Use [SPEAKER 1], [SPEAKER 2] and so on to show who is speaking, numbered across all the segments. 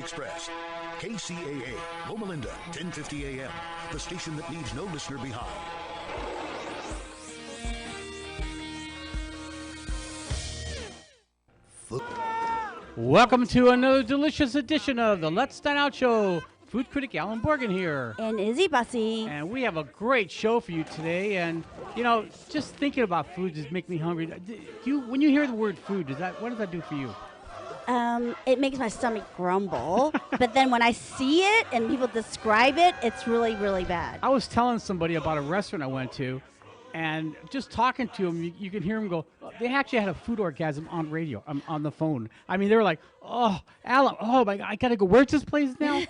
[SPEAKER 1] Express. KCAA, Loma Linda, 1050 AM. The station that leaves no listener behind.
[SPEAKER 2] Welcome to another delicious edition of the Let's Dine Out Show. Food critic Allan Borgen here.
[SPEAKER 3] And Izzy Bussy.
[SPEAKER 2] And we have a great show for you today. And, you know, just thinking about food just makes me hungry. When you hear the word food, what does that do for you?
[SPEAKER 3] It makes my stomach grumble. But then when I see it and people describe it, it's really, really bad.
[SPEAKER 2] I was telling somebody about a restaurant I went to, and just talking to them, you can hear them go, they actually had a food orgasm on radio, on the phone. I mean, they were like, oh, Allan, oh, my God, I got to go. Where's this place now?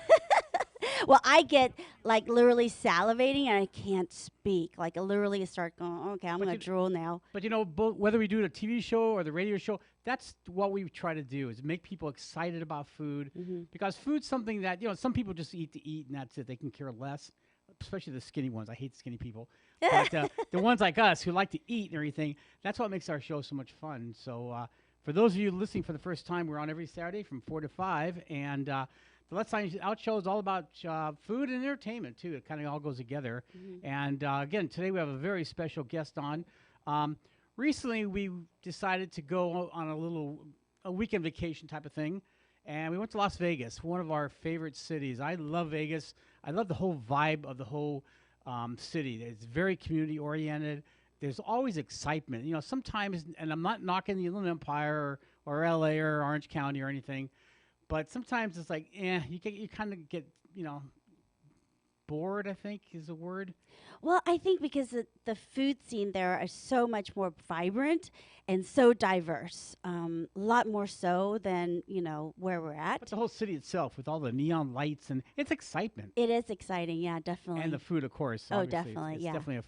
[SPEAKER 3] Well, I get like literally salivating and I can't speak. Like I literally start going, okay, I'm going to drool now.
[SPEAKER 2] But, you know, whether we do the TV show or the radio show, that's what we try to do is make people excited about food. Mm-hmm. Because food's something that, you know, some people just eat to eat and that's it. They can care less, especially the skinny ones. I hate skinny people. But the ones like us who like to eat and everything, that's what makes our show so much fun. So for those of you listening for the first time, we're on every Saturday from 4 to 5. And the Let's Dine Out Show is all about food and entertainment, too. It kind of all goes together. Mm-hmm. And, again, today we have a very special guest on. Recently, we decided to go on a weekend vacation type of thing. And we went to Las Vegas, one of our favorite cities. I love Vegas. I love the whole vibe of the whole city. It's very community-oriented. There's always excitement. You know, sometimes, and I'm not knocking the Inland Empire or L.A. or Orange County or anything, but sometimes it's like, you kind of get, you know, bored, I think is the word.
[SPEAKER 3] Well, I think because the food scene there is so much more vibrant and so diverse, a lot more so than, you know, where we're at.
[SPEAKER 2] But the whole city itself with all the neon lights and it's excitement.
[SPEAKER 3] It is exciting, yeah, definitely.
[SPEAKER 2] And the food, of course.
[SPEAKER 3] Oh,
[SPEAKER 2] obviously.
[SPEAKER 3] definitely,
[SPEAKER 2] it's
[SPEAKER 3] yeah.
[SPEAKER 2] Definitely a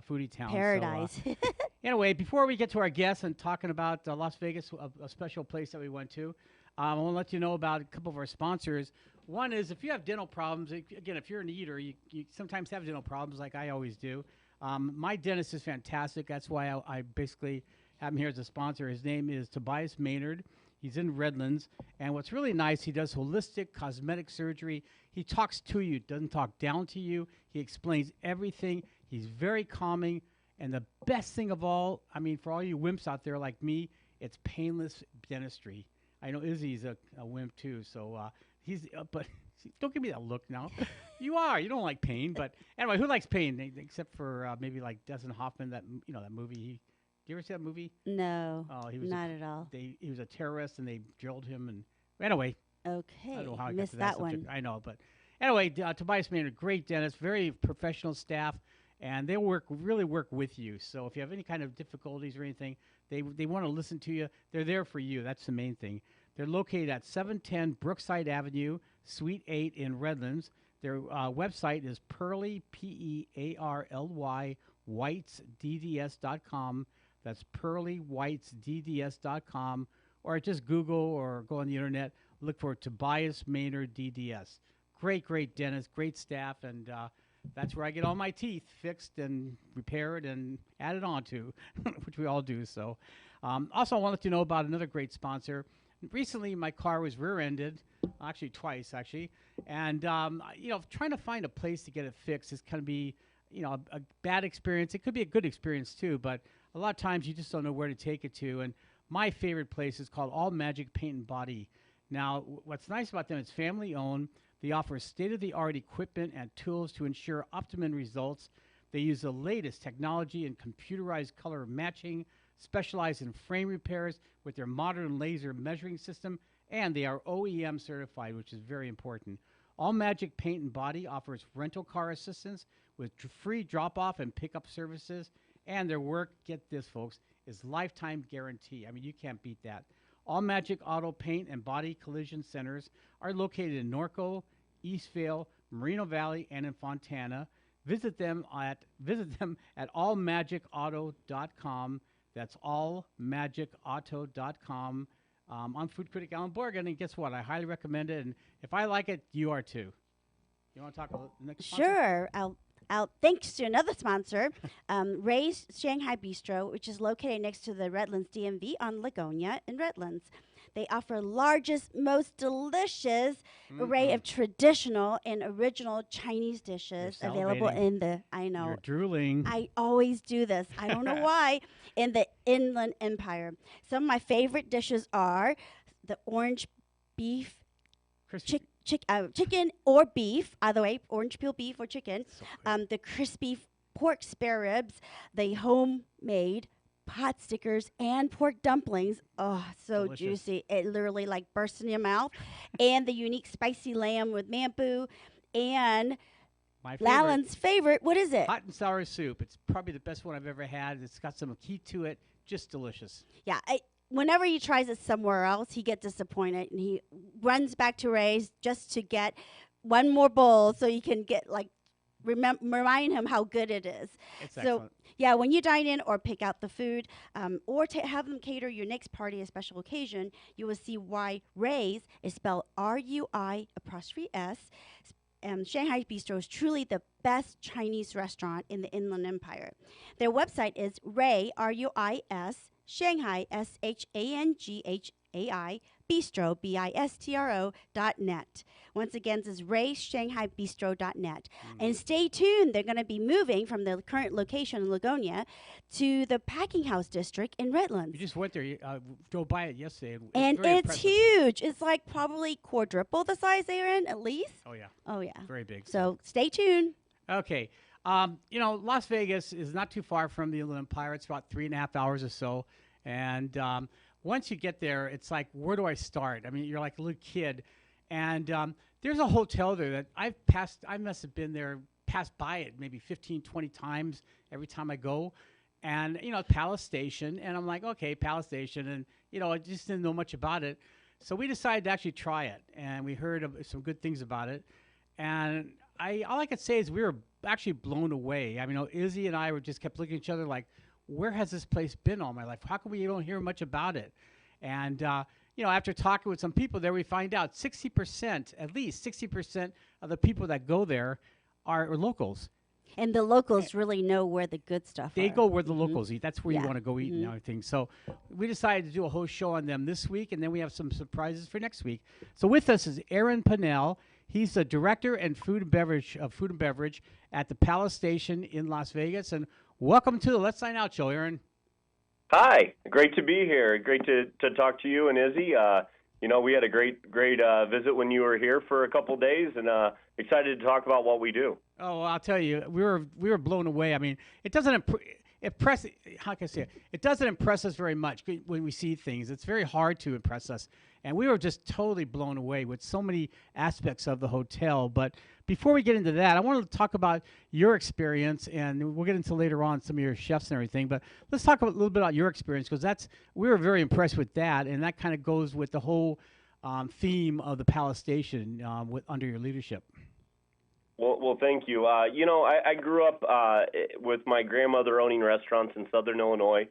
[SPEAKER 2] foodie town.
[SPEAKER 3] Paradise.
[SPEAKER 2] So, anyway, before we get to our guests and talking about Las Vegas, a special place that we went to, I want to let you know about a couple of our sponsors. One is if you have dental problems, again, if you're an eater, you sometimes have dental problems like I always do. My dentist is fantastic. That's why I basically have him here as a sponsor. His name is Tobias Maynard. He's in Redlands. And what's really nice, he does holistic cosmetic surgery. He talks to you, doesn't talk down to you. He explains everything. He's very calming. And the best thing of all, I mean, for all you wimps out there like me, it's painless dentistry. I know Izzy's a wimp too, so he's. But don't give me that look now. You don't like pain, but anyway, who likes pain except for maybe like Dustin Hoffman? That movie. Do you ever see that movie?
[SPEAKER 3] No.
[SPEAKER 2] Oh, he was
[SPEAKER 3] not at all.
[SPEAKER 2] He was a terrorist, and they drilled him. And anyway.
[SPEAKER 3] Okay.
[SPEAKER 2] I don't know how I
[SPEAKER 3] missed
[SPEAKER 2] got to that
[SPEAKER 3] one.
[SPEAKER 2] subject. I know, but anyway, Tobias Maynard, great dentist, very professional staff. And they really work with you. So if you have any kind of difficulties or anything, they want to listen to you. They're there for you. That's the main thing. They're located at 710 Brookside Avenue, Suite 8 in Redlands. Their website is Pearly, Pearly, whitesdds.com. That's pearlywhitesdds.com. Or just Google or go on the internet. Look for Tobias Maynard DDS. Great dentist, great staff, and that's where I get all my teeth fixed and repaired and added on to, which we all do. So, also, I want to let you know about another great sponsor. Recently, my car was rear-ended, actually twice, and trying to find a place to get it fixed is going to be, a bad experience. It could be a good experience too, but a lot of times you just don't know where to take it to. And my favorite place is called All Magic Paint and Body. Now, what's nice about them, it's family-owned. They offer state-of-the-art equipment and tools to ensure optimum results. They use the latest technology and computerized color matching, specialize in frame repairs with their modern laser measuring system, and they are OEM certified, which is very important. All Magic Paint and Body offers rental car assistance with free drop-off and pickup services, and their work, get this, folks, is lifetime guarantee. I mean, you can't beat that. All Magic Auto Paint and Body Collision Centers are located in Norco, Eastvale, Moreno Valley, and in Fontana. Visit them at allmagicauto.com. That's allmagicauto.com. I'm food critic Allan Borgen, and guess what? I highly recommend it, and if I like it, you are too. You want to talk about the next sponsor?
[SPEAKER 3] Sure. out thanks to another sponsor, Ray's Shanghai Bistro, which is located next to the Redlands DMV on Lagonia in Redlands. They offer largest, most delicious array of traditional and original Chinese dishes available in the, I know.
[SPEAKER 2] You're drooling.
[SPEAKER 3] I always do this. I don't know why. In the Inland Empire. Some of my favorite dishes are the orange beef, chicken or beef, either way, orange peel beef or chicken, the crispy pork spare ribs, the homemade pot stickers and pork dumplings. Oh, so
[SPEAKER 2] delicious.
[SPEAKER 3] Juicy. It literally like bursts in your mouth. And the unique spicy lamb with mampu and
[SPEAKER 2] my favorite,
[SPEAKER 3] Allan's favorite. What is it?
[SPEAKER 2] hot and sour soup. It's probably the best one I've ever had. It's got some heat to it. Just delicious.
[SPEAKER 3] Yeah. Whenever he tries it somewhere else, he gets disappointed and he runs back to Ray's just to get one more bowl so he can get like remind him how good it is.
[SPEAKER 2] It's
[SPEAKER 3] so
[SPEAKER 2] excellent.
[SPEAKER 3] yeah, when you dine in or pick out the food, or have them cater your next party, a special occasion, you will see why Ray's is spelled RUI''S. Shanghai Bistro is truly the best Chinese restaurant in the Inland Empire. Their website is Ray, RUIS, Shanghai, SHANGHAI, Bistro, BISTRO.net. Once again, this is RayShanghaiBistro.net. And stay tuned. They're going to be moving from the current location in Lagonia to the Packing House District in Redlands.
[SPEAKER 2] You just went there. You drove by it yesterday.
[SPEAKER 3] And
[SPEAKER 2] very
[SPEAKER 3] it's
[SPEAKER 2] impressive.
[SPEAKER 3] huge. It's like probably quadruple the size they're in, at least.
[SPEAKER 2] Oh, yeah.
[SPEAKER 3] Oh, yeah.
[SPEAKER 2] Very big.
[SPEAKER 3] So stay tuned.
[SPEAKER 2] Okay. Las Vegas is not too far from the Inland Empire. It's about 3.5 hours or so. And once you get there, it's like, where do I start? I mean, you're like a little kid. And there's a hotel there that I must have been there, passed by it maybe 15, 20 times every time I go. And, Palace Station. And I'm like, okay, Palace Station. And, I just didn't know much about it. So we decided to actually try it. And we heard some good things about it. And all I could say is we were actually blown away. I mean, Izzy and I just kept looking at each other like, where has this place been all my life? How come we don't hear much about it? And, after talking with some people there, we find out at least 60% of the people that go there are locals.
[SPEAKER 3] And the locals really know where the good stuff
[SPEAKER 2] They
[SPEAKER 3] are.
[SPEAKER 2] go where the locals eat. That's where you
[SPEAKER 3] Yeah.
[SPEAKER 2] want to go eat and everything. So we decided to do a whole show on them this week, and then we have some surprises for next week. So with us is Aaron Pennell. He's the director and food and beverage at the Palace Station in Las Vegas. And welcome to the Let's Sign Out show, Aaron.
[SPEAKER 4] Hi, great to be here. Great to talk to you and Izzy. We had a great visit when you were here for a couple days, and excited to talk about what we do.
[SPEAKER 2] Oh, well, I'll tell you, we were blown away. I mean, it doesn't impress. How can I say it? It doesn't impress us very much when we see things. It's very hard to impress us, and we were just totally blown away with so many aspects of the hotel. But before we get into that, I wanted to talk about your experience, and we'll get into later on some of your chefs and everything. But let's talk a little bit about your experience, because we were very impressed with that, and that kind of goes with the whole theme of the Palace Station under your leadership.
[SPEAKER 4] Well, thank you. I grew up with my grandmother owning restaurants in Southern Illinois.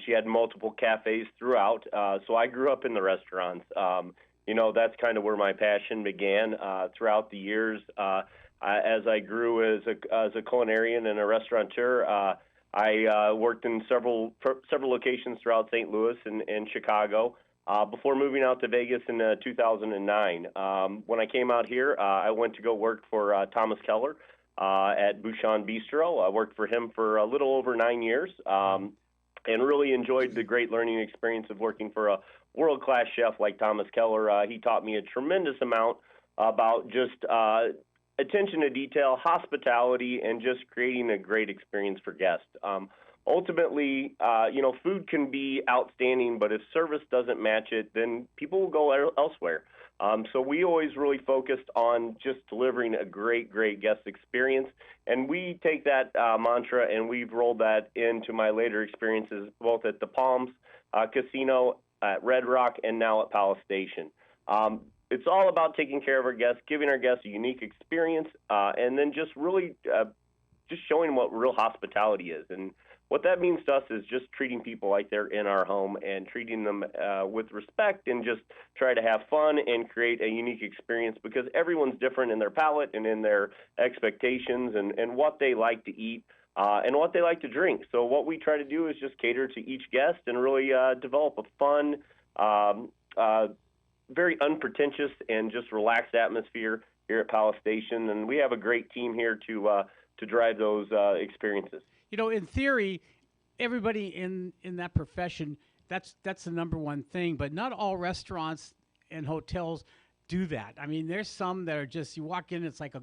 [SPEAKER 4] She had multiple cafes throughout, so I grew up in the restaurants. That's kind of where my passion began throughout the years. As I grew as a culinarian and a restaurateur, I worked in several locations throughout St. Louis and Chicago. Before moving out to Vegas in 2009. When I came out here, I went to go work for Thomas Keller at Bouchon Bistro. I worked for him for a little over 9 years and really enjoyed the great learning experience of working for a world-class chef like Thomas Keller. He taught me a tremendous amount about just attention to detail, hospitality, and just creating a great experience for guests. Ultimately, food can be outstanding, but if service doesn't match it, then people will go elsewhere. So we always really focused on just delivering a great guest experience. And we take that mantra and we've rolled that into my later experiences, both at the Palms Casino, at Red Rock, and now at Palace Station. It's all about taking care of our guests, giving our guests a unique experience, and then just really just showing what real hospitality is. And what that means to us is just treating people like they're in our home and treating them with respect, and just try to have fun and create a unique experience, because everyone's different in their palate and in their expectations and what they like to eat and what they like to drink. So what we try to do is just cater to each guest and really develop a fun, very unpretentious and just relaxed atmosphere here at Palace Station. And we have a great team here to drive those experiences.
[SPEAKER 2] You know, in theory, everybody in that profession, that's the number one thing. But not all restaurants and hotels do that. I mean, there's some that are just, you walk in, it's like a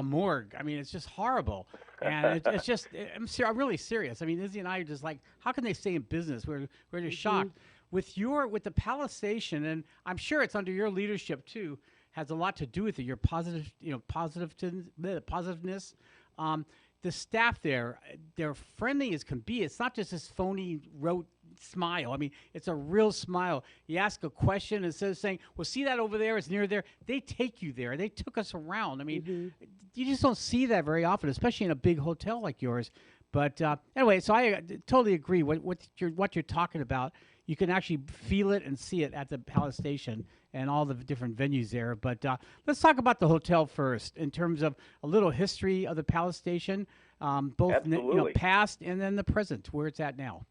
[SPEAKER 2] morgue. I mean, it's just horrible, and it's just, I'm really serious. I mean, Izzy and I are just like, how can they stay in business? We're just shocked with the Palace Station, and I'm sure it's under your leadership too. Has a lot to do with it. Your positiveness. The staff there, they're friendly as can be. It's not just this phony rote smile. I mean, it's a real smile. You ask a question, instead of saying, well, see that over there, it's near there, they take you there. They took us around. I mean, you just don't see that very often, especially in a big hotel like yours. But anyway, so I totally agree. What you're talking about, you can actually feel it and see it at the Palace Station and all the different venues there. But let's talk about the hotel first, in terms of a little history of the Palace Station, both past and then the present, where it's at now.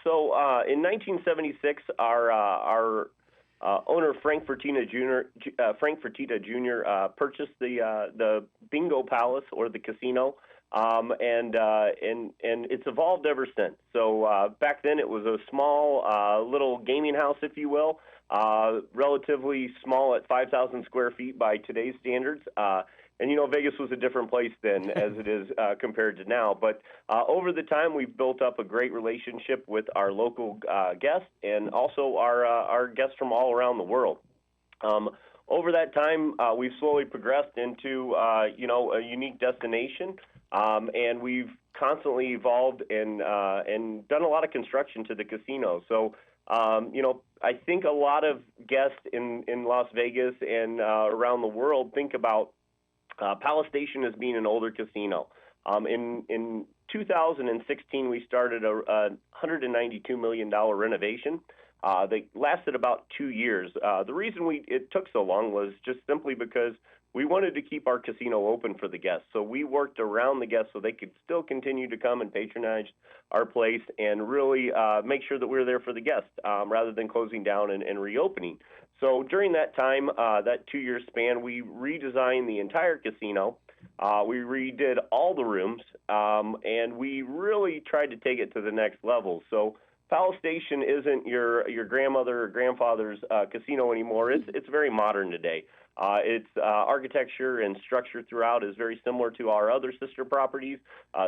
[SPEAKER 4] So in 1976, our owner Frank Fertitta Jr. Purchased the Bingo Palace, or the casino. And it's evolved ever since. So back then it was a small little gaming house, if you will, relatively small at 5,000 square feet by today's standards. And, you know, Vegas was a different place then as it is compared to now. But over the time, we've built up a great relationship with our local guests, and also our guests from all around the world. Over that time, we've slowly progressed into, a unique destination. And we've constantly evolved and done a lot of construction to the casino. So, I think a lot of guests in Las Vegas and around the world think about Palace Station as being an older casino. In 2016, we started a $192 million renovation. That lasted about 2 years. The reason it took so long was just simply because we wanted to keep our casino open for the guests. So we worked around the guests so they could still continue to come and patronize our place, and really make sure that we're there for the guests rather than closing down and reopening. So during that time, that 2-year span, we redesigned the entire casino. We redid all the rooms, and we really tried to take it to the next level. So Palace Station isn't your grandmother or grandfather's casino anymore. It's very modern today. Its architecture and structure throughout is very similar to our other sister properties,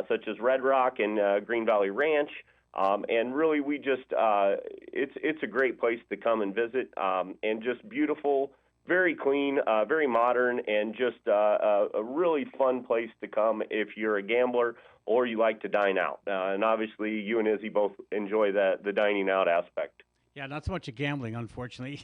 [SPEAKER 4] such as Red Rock and Green Valley Ranch. And really, we just it's a great place to come and visit, and just beautiful, very clean, very modern, and just a really fun place to come if you're a gambler or you like to dine out. And obviously, you and Izzy both enjoy the dining out aspect.
[SPEAKER 2] Yeah, not so much a gambling, unfortunately.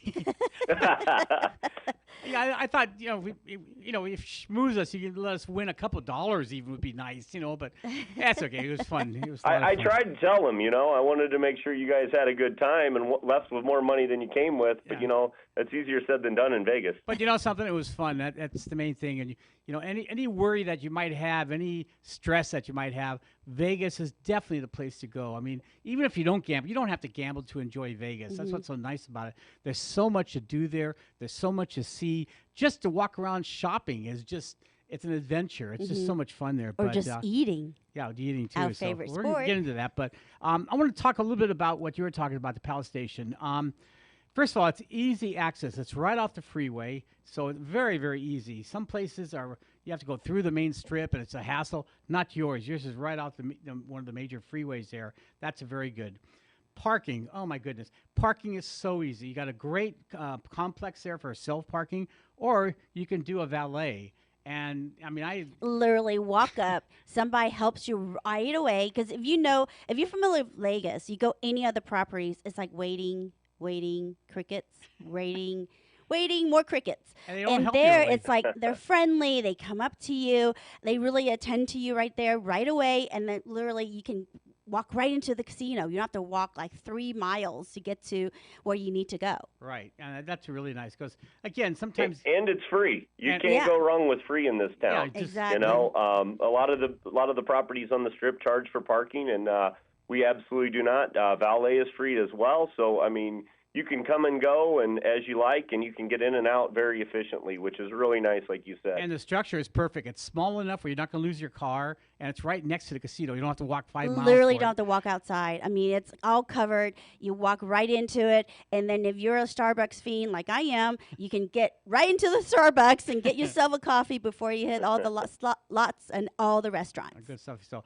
[SPEAKER 2] Yeah, I thought, if schmooze us, you could let us win a couple of dollars even would be nice, but that's okay. It was fun. It was
[SPEAKER 4] I tried to tell them, I wanted to make sure you guys had a good time and left with more money than you came with. But, it's easier said than done in Vegas.
[SPEAKER 2] But something, it was fun. That's the main thing. And, any worry that you might have, any stress that you might have, Vegas is definitely the place to go. I mean, even if you don't gamble, you don't have to gamble to enjoy Vegas. That's what's so nice about it. There's so much to do there. There's so much to see. Just to walk around shopping is just, it's an adventure. It's just so much fun there.
[SPEAKER 3] Or just eating.
[SPEAKER 2] Yeah, eating too.
[SPEAKER 3] Our favorite
[SPEAKER 2] sport.
[SPEAKER 3] We're
[SPEAKER 2] going to get into that. But I want to talk a little bit about what you were talking about, the Palace Station. First of all, it's easy access. It's right off the freeway, so it's very, very easy. Some places you have to go through the main strip, and it's a hassle. Not yours. Yours is right off one of the major freeways there. That's very good. Parking, oh my goodness. Parking is so easy. You got a great complex there for self-parking, or you can do a valet. And I
[SPEAKER 3] literally walk up, somebody helps you right away. Because if you're familiar with Vegas, you go any other properties, it's like waiting, crickets, waiting, more crickets.
[SPEAKER 2] And
[SPEAKER 3] there, it's like they're friendly. They come up to you. They really attend to you right there, right away. And then literally you can walk right into the casino. You don't have to walk like 3 miles to get to where you need to go.
[SPEAKER 2] Right, and that's really nice because, again, sometimes
[SPEAKER 4] and it's free. You
[SPEAKER 2] And-
[SPEAKER 4] can't
[SPEAKER 3] Yeah.
[SPEAKER 4] go wrong with free in this town.
[SPEAKER 2] Yeah, just-
[SPEAKER 3] Exactly.
[SPEAKER 4] You know, a lot of the properties on the strip charge for parking, and we absolutely do not. Valet is free as well. So I mean, you can come and go and as you like, and you can get in and out very efficiently, which is really nice, like you said.
[SPEAKER 2] and the structure is perfect. It's small enough where you're not going to lose your car, and it's right next to the casino. You don't have to walk 5 miles.
[SPEAKER 3] Literally
[SPEAKER 2] for
[SPEAKER 3] don't
[SPEAKER 2] it.
[SPEAKER 3] have to walk outside. I mean, it's all covered. You walk right into it, and then if you're a Starbucks fiend like I am, you can get right into the Starbucks and get yourself a coffee before you hit all the lots and all the restaurants.
[SPEAKER 2] Good stuff. So,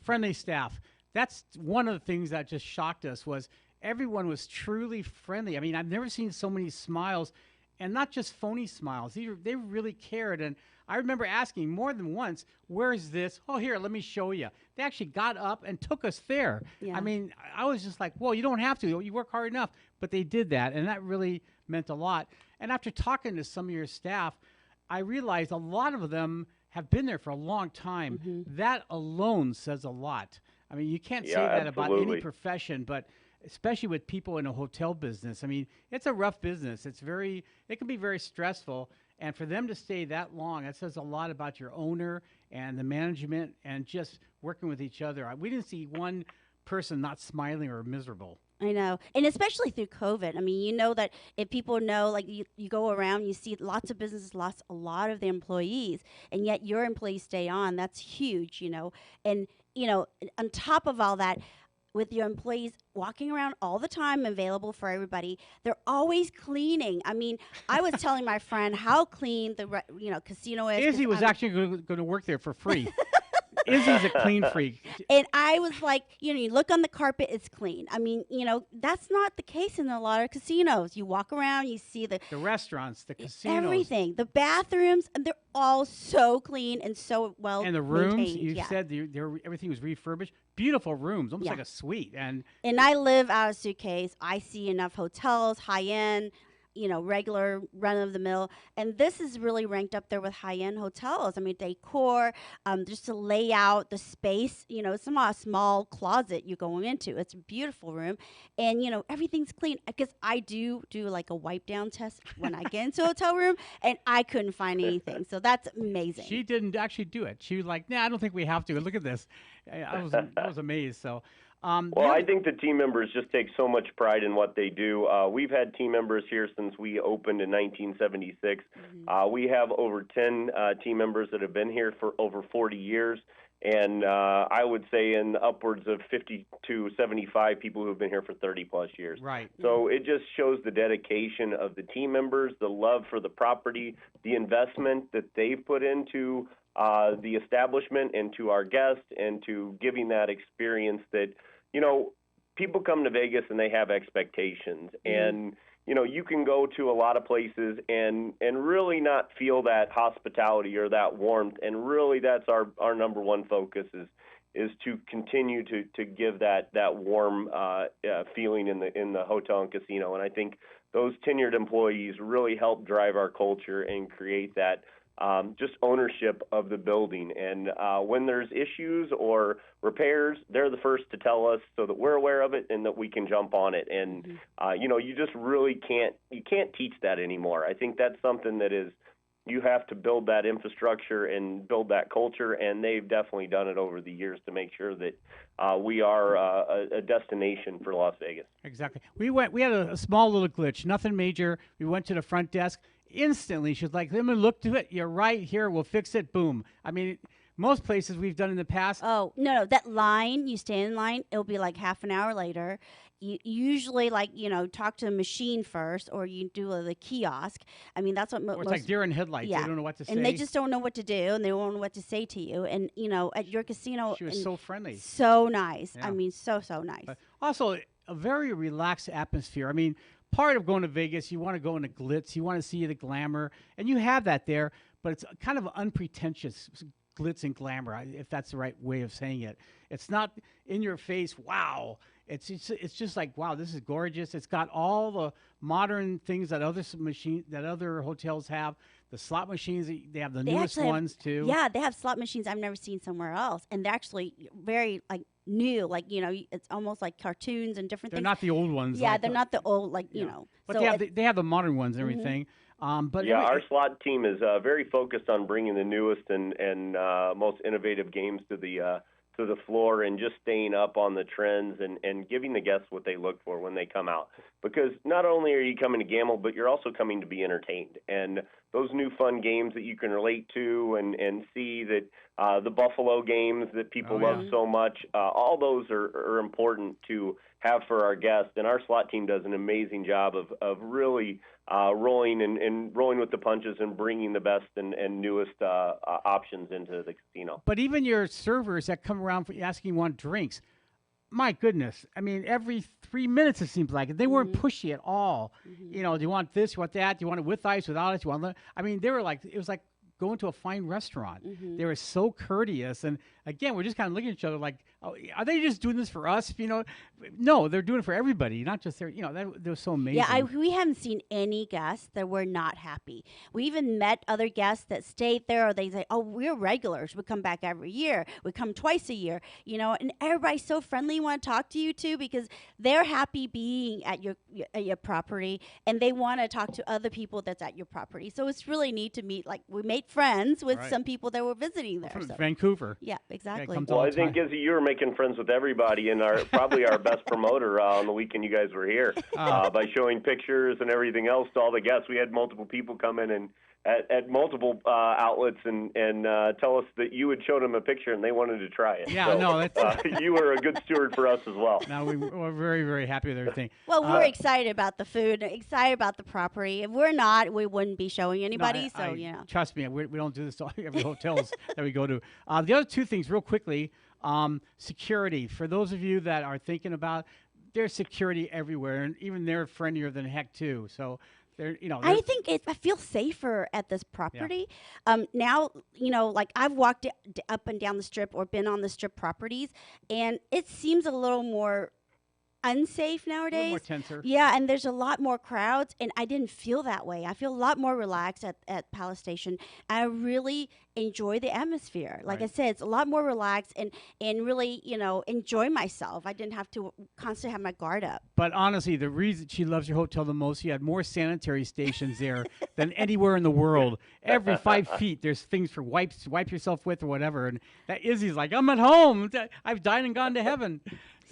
[SPEAKER 2] friendly staff. That's one of the things that just shocked us was everyone was truly friendly. I mean, I've never seen so many smiles, and not just phony smiles. They really cared. And I remember asking more than once, "Where is this?" "Oh, here, let me show you." They actually got up and took us there.
[SPEAKER 3] Yeah.
[SPEAKER 2] I mean, I was just like, "Well, you don't have to. You work hard enough." But they did that, and that really meant a lot. And after talking to some of your staff, I realized a lot of them have been there for a long time.
[SPEAKER 3] Mm-hmm.
[SPEAKER 2] That alone says a lot. I mean, you can't say
[SPEAKER 4] Yeah,
[SPEAKER 2] that about any
[SPEAKER 4] absolutely.
[SPEAKER 2] profession, but especially with people in a hotel business. I mean, it's a rough business. It can be very stressful. And for them to stay that long, that says a lot about your owner and the management and just working with each other. We didn't see one person not smiling or miserable.
[SPEAKER 3] I know. And especially through COVID. I mean, you know that if people know, like you go around, you see lots of businesses lost a lot of their employees, and yet your employees stay on. That's huge, you know. And, you know, on top of all that, with your employees walking around all the time, available for everybody, they're always cleaning. I mean, I was telling my friend how clean the casino is. 'cause
[SPEAKER 2] Izzy was
[SPEAKER 3] I'm-
[SPEAKER 2] actually going to work there for free. Izzy's a clean freak.
[SPEAKER 3] And I was like, you look on the carpet, it's clean. I mean, that's not the case in a lot of casinos. You walk around, you see the
[SPEAKER 2] restaurants, the casinos.
[SPEAKER 3] everything, the bathrooms, and they're all so clean and so well
[SPEAKER 2] And the rooms,
[SPEAKER 3] maintained.
[SPEAKER 2] you
[SPEAKER 3] Yeah.
[SPEAKER 2] said everything was refurbished. Beautiful rooms, almost
[SPEAKER 3] Yeah.
[SPEAKER 2] like a suite. And
[SPEAKER 3] And I live out of Suitcase. I see enough hotels, high end, regular run of the mill, and this is really ranked up there with high end hotels. I mean, decor, just the layout, the space. It's not a small closet you're going into. It's a beautiful room, and everything's clean. Because I do like a wipe down test when I get into a hotel room, and I couldn't find anything. So that's amazing.
[SPEAKER 2] she didn't actually do it. She was like, "Nah, I don't think we have to. Look at this." I was amazed. So,
[SPEAKER 4] Well, I think the team members just take so much pride in what they do. We've had team members here since we opened in 1976. We have over 10 team members that have been here for over 40 years, and I would say in upwards of 50 to 75 people who have been here for 30-plus years.
[SPEAKER 2] right.
[SPEAKER 4] So it just shows the dedication of the team members, the love for the property, the investment that they've put into the establishment and to our guests and to giving that experience that, people come to Vegas and they have expectations. And, you can go to a lot of places and really not feel that hospitality or that warmth. And really that's our number one focus is to continue to give that warm feeling in the hotel and casino. And I think those tenured employees really help drive our culture and create that just ownership of the building. And when there's issues or repairs, they're the first to tell us so that we're aware of it and that we can jump on it. And, you just really can't teach that anymore. I think that's something that you have to build that infrastructure and build that culture, and they've definitely done it over the years to make sure that we are a destination for Las Vegas.
[SPEAKER 2] Exactly. We had a small little glitch, nothing major. We went to the front desk. Instantly, she was like, "Let me look to it. You're right here. We'll fix it." Boom. I mean, most places we've done in the past.
[SPEAKER 3] Oh, no, that line, you stand in line, it'll be like half an hour later. You usually talk to a machine first, or you do the kiosk. I mean, that's what
[SPEAKER 2] Or it's like deer in headlights.
[SPEAKER 3] Yeah.
[SPEAKER 2] They don't know what to say.
[SPEAKER 3] And they just don't know what to do, and they don't know what to say to you. And, at your casino,
[SPEAKER 2] She was so friendly.
[SPEAKER 3] so nice.
[SPEAKER 2] Yeah.
[SPEAKER 3] I mean, so nice.
[SPEAKER 2] But also, a very relaxed atmosphere. I mean, part of going to Vegas, you want to go into glitz. You want to see the glamour. And you have that there, but it's kind of unpretentious glitz and glamour, if that's the right way of saying it. It's not in your face, wow. It's just like, wow, this is gorgeous. It's got all the modern things that other hotels have. The slot machines, they have the newest
[SPEAKER 3] actually have-
[SPEAKER 2] ones too.
[SPEAKER 3] Yeah, they have slot machines I've never seen somewhere else, and they're actually very new, like it's almost like cartoons and different
[SPEAKER 2] They're
[SPEAKER 3] things.
[SPEAKER 2] not the old ones.
[SPEAKER 3] Yeah,
[SPEAKER 2] like
[SPEAKER 3] they're not the old, like
[SPEAKER 2] But
[SPEAKER 3] So
[SPEAKER 2] they have the modern ones and everything. But
[SPEAKER 4] yeah, our slot team is very focused on bringing the newest and most innovative games to the floor and just staying up on the trends and giving the guests what they look for when they come out. Because not only are you coming to gamble, but you're also coming to be entertained. And those new fun games that you can relate to and see that the Buffalo games that people love so much, all those are important to have for our guests. And our slot team does an amazing job of really rolling and rolling with the punches and bringing the best and newest options into the casino.
[SPEAKER 2] But even your servers that come around for asking you want drinks, my goodness. I mean, every 3 minutes it seems like they weren't pushy at all. Do you want this? You want that? Do you want it with ice, without ice? You want that? I mean, they were like, it was like going to a fine restaurant. They were so courteous. And again, we're just kind of looking at each other like, oh, are they just doing this for us? No, they're doing it for everybody, not just their, they're so amazing.
[SPEAKER 3] Yeah, we haven't seen any guests that were not happy. We even met other guests that stayed there, or they say, oh, we're regulars. We come back every year. We come twice a year, and everybody's so friendly and want to talk to you too, because they're happy being at your property, and they want to talk to other people that's at your property. So it's really neat to meet, like we made friends with some people that were visiting there.
[SPEAKER 2] From Vancouver.
[SPEAKER 3] Yeah, exactly.
[SPEAKER 4] Well, I think, Izzy, you were making friends with everybody, and probably our best promoter on the weekend you guys were here by showing pictures and everything else to all the guests. We had multiple people come in and at multiple outlets and tell us that you had showed them a picture and they wanted to try it.
[SPEAKER 2] Yeah,
[SPEAKER 4] you were a good steward for us as well.
[SPEAKER 2] No, we're very, very happy with everything.
[SPEAKER 3] Well, we're excited about the food, excited about the property. If we're not, we wouldn't be showing anybody.
[SPEAKER 2] Trust me, we don't do this to every hotels that we go to. The other two things, real quickly, security. For those of you that are thinking about, there's security everywhere, and even they're friendlier than heck too. So. I
[SPEAKER 3] think I feel safer at this property. Now, like I've walked up and down the strip or been on the strip properties, and it seems a little more unsafe nowadays.
[SPEAKER 2] A little more tenser.
[SPEAKER 3] Yeah, and there's a lot more crowds, and I didn't feel that way. I feel a lot more relaxed at Palace Station. I really enjoy the atmosphere. Like I said, it's a lot more relaxed and really, enjoy myself. I didn't have to constantly have my guard up.
[SPEAKER 2] But honestly, the reason she loves your hotel the most, you had more sanitary stations there than anywhere in the world. Every 5 feet, there's things for wipe yourself with or whatever. And that Izzy's like, I'm at home. I've dined and gone to heaven.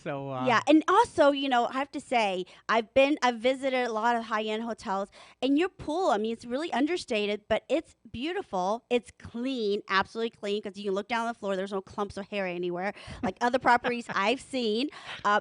[SPEAKER 2] So
[SPEAKER 3] yeah, and also, I have to say, I've visited a lot of high-end hotels, and your pool, I mean, it's really understated, but it's beautiful. It's clean, absolutely clean, because you can look down on the floor. There's no clumps of hair anywhere, like other properties I've seen.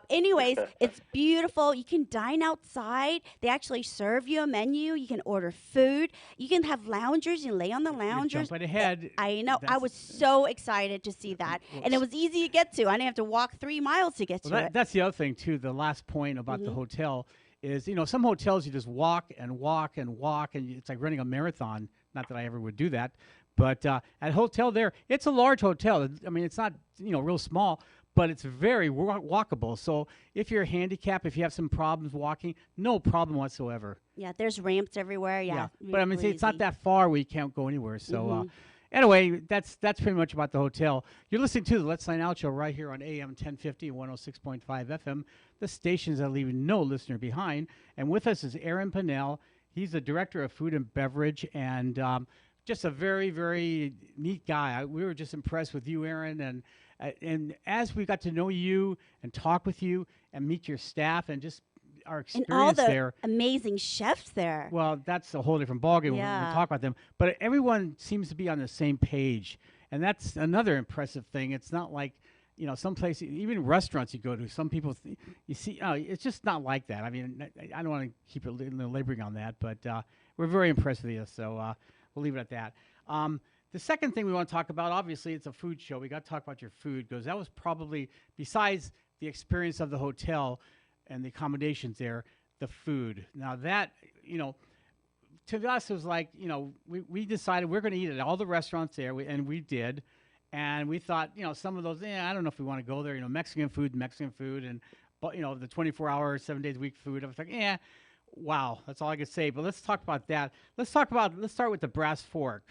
[SPEAKER 3] Anyways, it's beautiful. You can dine outside. They actually serve you a menu. You can order food. You can have loungers. You can lay on the loungers.
[SPEAKER 2] Jump right ahead.
[SPEAKER 3] I know. I was so excited to see that, and it was easy to get to. I didn't have to walk 3 miles to get to.
[SPEAKER 2] That's the other thing, too. The last point about the hotel is, some hotels you just walk and walk and walk, and it's like running a marathon. Not that I ever would do that. But at hotel there, it's a large hotel. I mean, it's not, real small, but it's very walkable. So if you're handicapped, if you have some problems walking, no problem whatsoever.
[SPEAKER 3] Yeah, there's ramps everywhere. Yeah.
[SPEAKER 2] But I mean, it's not that far where you can't go anywhere. So anyway, that's pretty much about the hotel. You're listening to the Let's Sign Out show right here on AM 1050 and 106.5 FM, the stations that leave no listener behind. And with us is Aaron Pinnell. He's the director of food and beverage, and just a very, very neat guy. We were just impressed with you, Aaron. And as we got to know you and talk with you and meet your staff and just our experience
[SPEAKER 3] and all the
[SPEAKER 2] there.
[SPEAKER 3] Amazing chefs there.
[SPEAKER 2] Well, that's a whole different ballgame.
[SPEAKER 3] Yeah.
[SPEAKER 2] We'll talk about them. But everyone seems to be on the same page. And that's another impressive thing. It's not like, some places, even restaurants you go to, some people, you see, it's just not like that. I mean, I don't want to keep laboring on that, but we're very impressed with you. So we'll leave it at that. The second thing we want to talk about, obviously, it's a food show. We got to talk about your food, because that was probably, besides the experience of the hotel and the accommodations there, the food. Now that, to us it was like, we decided we're going to eat at all the restaurants there, and we did. And we thought, some of those, I don't know if we want to go there, Mexican food, and, but, the 24-hour, 7 days a week food. I was like, wow, that's all I could say. But let's talk about that. Let's start with the Brass Fork.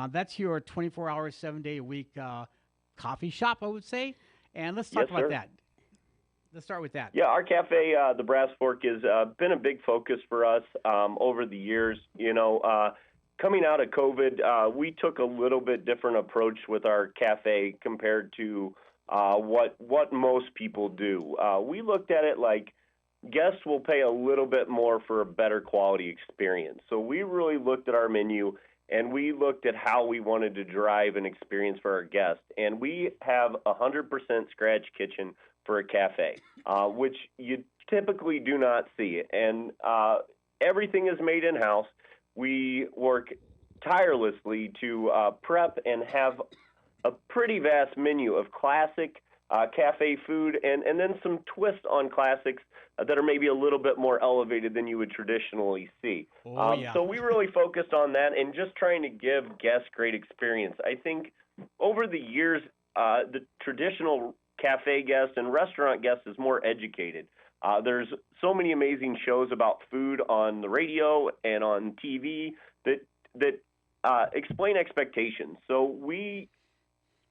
[SPEAKER 2] That's your 24-hour, 7-day a week coffee shop, I would say. And let's
[SPEAKER 4] Yes,
[SPEAKER 2] talk about
[SPEAKER 4] sir.
[SPEAKER 2] that. Let's start with that.
[SPEAKER 4] Yeah, our cafe, the Brass Fork, has been a big focus for us over the years. Coming out of COVID, we took a little bit different approach with our cafe compared to what most people do. We looked at it like guests will pay a little bit more for a better quality experience. So we really looked at our menu and we looked at how we wanted to drive an experience for our guests. And we have a 100% scratch kitchen for a cafe, which you typically do not see. And everything is made in-house. We work tirelessly to prep and have a pretty vast menu of classic cafe food and then some twists on classics that are maybe a little bit more elevated than you would traditionally see. So we really focused on that and just trying to give guests great experience. I think over the years, the traditional cafe guest and restaurant guest is more educated. There's so many amazing shows about food on the radio and on TV that explain expectations. So we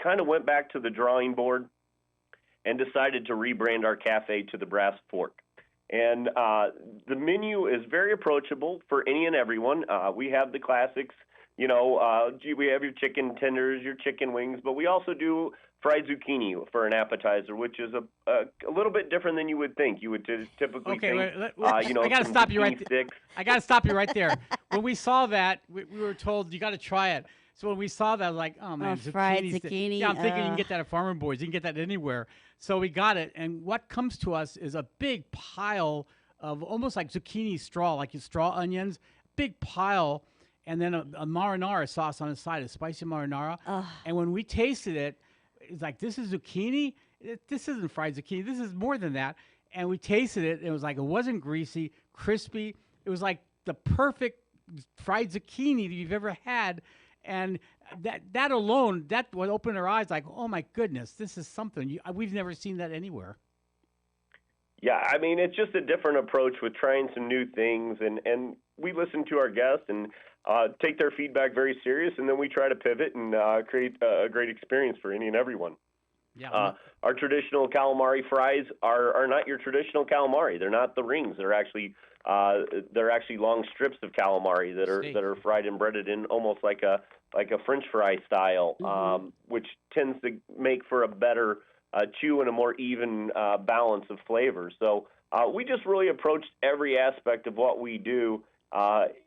[SPEAKER 4] kind of went back to the drawing board and decided to rebrand our cafe to the Brass Fork. And the menu is very approachable for any and everyone. We have the classics, we have your chicken tenders, your chicken wings, but we also do fried zucchini for an appetizer, which is a little bit different than you would think. You would typically think,
[SPEAKER 2] I got to stop you right there.
[SPEAKER 4] sticks.
[SPEAKER 2] I got to stop you right there. When we saw that, we were told you got to try it. So when we saw that, I was like, oh man,
[SPEAKER 3] fried zucchini.
[SPEAKER 2] Yeah, I'm thinking you can get that at Farmer Boys. You can get that anywhere. So we got it, and what comes to us is a big pile of almost like zucchini straw, like your straw onions, big pile, and then a marinara sauce on the side, a spicy marinara. And when we tasted it, it's like, this is zucchini? This isn't fried zucchini. This is more than that. And we tasted it, and it was like, it wasn't greasy, crispy. It was like the perfect fried zucchini that you've ever had. And that alone, that would open our eyes like, oh my goodness, this is something. We've never seen that anywhere.
[SPEAKER 4] Yeah, I mean, it's just a different approach with trying some new things. And we listen to our guests and take their feedback very serious, and then we try to pivot and create a great experience for any and everyone.
[SPEAKER 2] Yeah.
[SPEAKER 4] Our traditional calamari fries are not your traditional calamari. They're not the rings. They're actually long strips of calamari that are fried and breaded in almost like a French fry style, which tends to make for a better chew and a more even balance of flavor. So we just really approached every aspect of what we do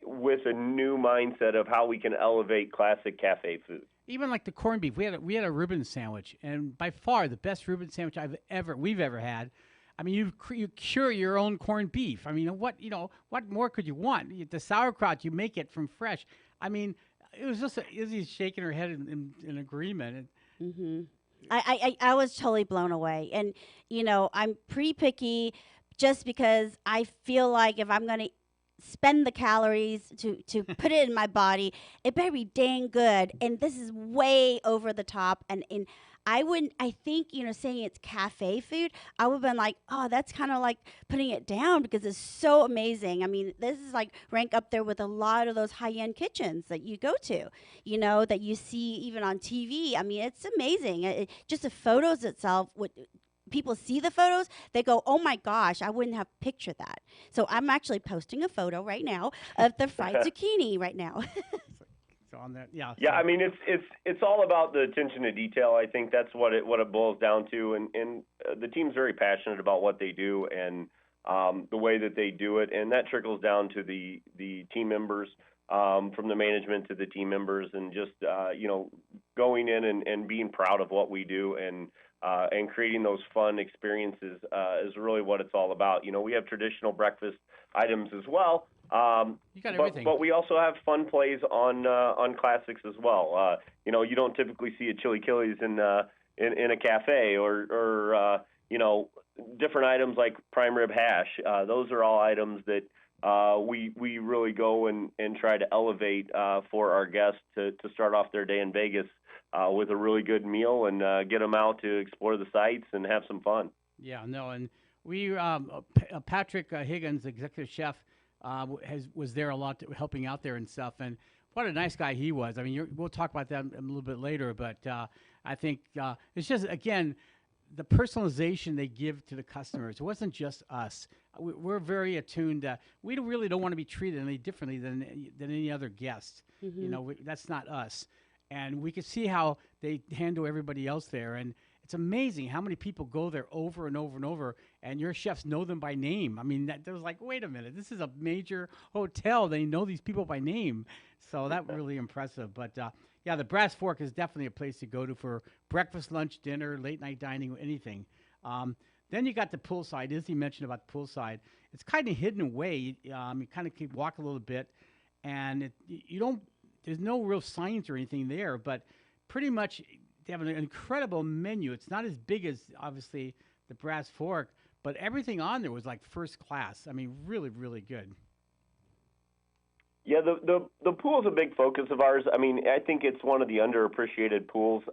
[SPEAKER 4] with a new mindset of how we can elevate classic cafe food.
[SPEAKER 2] Even like the corned beef, we had a Reuben sandwich, and by far the best Reuben sandwich we've ever had. I mean, you cure your own corned beef. I mean, what more could you want? The sauerkraut, you make it from fresh. I mean, it was just Izzy's shaking her head in agreement.
[SPEAKER 3] I was totally blown away, and I'm pretty picky, just because I feel like if I'm gonna spend the calories to put it in my body, it better be dang good. And this is way over the top. And I think, saying it's cafe food, I would have been like, oh, that's kind of like putting it down because it's so amazing. I mean, this is like rank up there with a lot of those high-end kitchens that you go to, that you see even on TV. I mean, it's amazing. Just the photos itself people see the photos, they go, oh my gosh, I wouldn't have pictured that. So I'm actually posting a photo right now of the fried zucchini right now.
[SPEAKER 2] So on that, yeah.
[SPEAKER 4] Yeah, I mean, it's all about the attention to detail. I think that's what it boils down to, and the team's very passionate about what they do and the way that they do it, and that trickles down to the team members, from the management to the team members, and just going in and being proud of what we do and creating those fun experiences is really what it's all about. We have traditional breakfast items as well,
[SPEAKER 2] you got everything.
[SPEAKER 4] But we also have fun plays on classics as well. You don't typically see a chili Achilles in a cafe or different items like prime rib hash. Those are all items that we really go and try to elevate for our guests to start off their day in Vegas with a really good meal and get them out to explore the sites and have some fun.
[SPEAKER 2] Yeah, no, and we Patrick Higgins, executive chef, was there a lot helping out there and stuff, and what a nice guy he was. I mean, we'll talk about that a little bit later, but I think it's just, again, the personalization they give to the customers. It wasn't just us. We're very attuned. We really don't want to be treated any differently than any other guest. You know, that's not us. And we could see how they handle everybody else there. And it's amazing how many people go there over and over and over, and your chefs know them by name. I mean, there was like, wait a minute, this is a major hotel. They know these people by name. So that was really impressive. But yeah, the Brass Fork is definitely a place to go to for breakfast, lunch, dinner, late night dining, anything. Then you got the poolside. Izzy mentioned about the poolside. It's kind of hidden away. You kind of keep walk a little bit, and you don't. There's no real signs or anything there, but pretty much they have an incredible menu. It's not as big as obviously the Brass Fork, but everything on there was like first class. I mean, really, really good.
[SPEAKER 4] Yeah, the pool is a big focus of ours. I mean, I think it's one of the underappreciated pools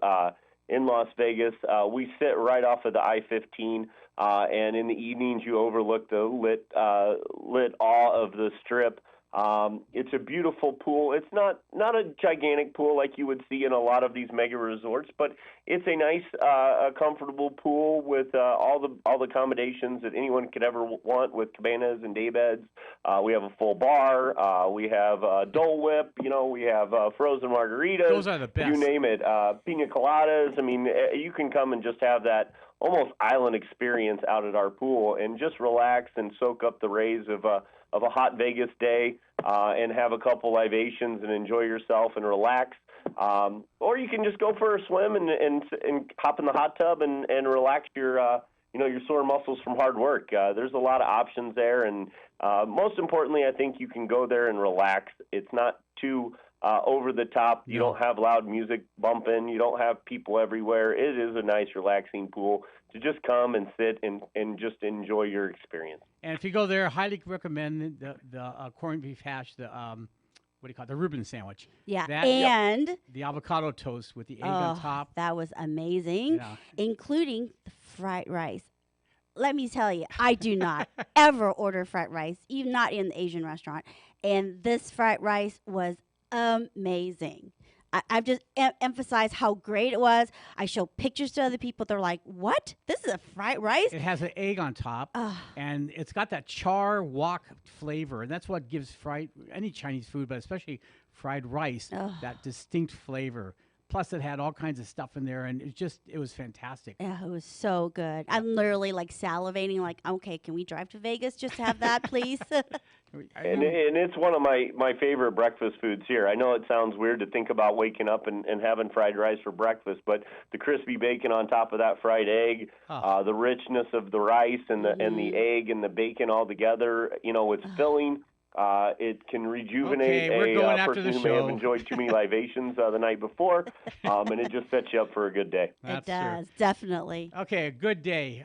[SPEAKER 4] in Las Vegas. We sit right off of the I-15, and in the evenings you overlook the lit awe of the Strip. It's a beautiful pool. It's not a gigantic pool like you would see in a lot of these mega resorts, but it's a nice, comfortable pool with all the accommodations that anyone could ever want, with cabanas and day beds. We have a full bar. We have Dole Whip. You know, we have frozen margaritas.
[SPEAKER 2] Those are the best.
[SPEAKER 4] You name it. Pina coladas. I mean, you can come and just have that almost island experience out at our pool and just relax and soak up the rays of a hot Vegas day and have a couple libations and enjoy yourself and relax. Or you can just go for a swim and hop in the hot tub and relax your your sore muscles from hard work. There's a lot of options there, and most importantly, I think you can go there and relax. It's not too over the top. You don't have loud music bumping. You don't have people everywhere. It is a nice, relaxing pool to just come and sit and just enjoy your experience.
[SPEAKER 2] And if you go there, highly recommend the corned beef hash, the what do you call it, the Reuben sandwich.
[SPEAKER 3] Yeah,
[SPEAKER 2] that,
[SPEAKER 3] and
[SPEAKER 2] the avocado toast with the egg on top.
[SPEAKER 3] That was amazing,
[SPEAKER 2] Yeah.
[SPEAKER 3] including the fried rice. Let me tell you, I do not ever order fried rice, even not in the Asian restaurant. And this fried rice was amazing. I've just emphasized how great it was. I show pictures to other people. They're like, what? This is a fried rice?
[SPEAKER 2] It has an egg on top, and it's got that char wok flavor, and that's what gives any Chinese food, but especially fried rice, that distinct flavor. Plus, it had all kinds of stuff in there, and it was fantastic.
[SPEAKER 3] Yeah, it was so good. I'm literally like salivating, like, okay, can we drive to Vegas just to have that, please?
[SPEAKER 4] And it's one of my favorite breakfast foods here. I know it sounds weird to think about waking up and having fried rice for breakfast, but the crispy bacon on top of that fried egg, the richness of the rice and the egg and the bacon all together, it's filling. It can rejuvenate a person who may have enjoyed too many libations the night before, and it just sets you up for a good day.
[SPEAKER 3] It does, definitely.
[SPEAKER 2] Okay, a good day.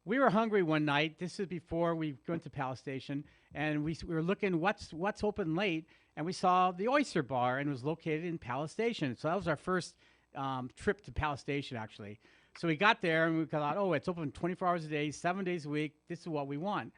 [SPEAKER 2] We were hungry one night. This is before we went to Palace Station, and we were looking what's open late, and we saw the Oyster Bar, and it was located in Palace Station. So that was our first trip to Palace Station, actually. So we got there, and we thought, it's open 24 hours a day, 7 days a week. This is what we want.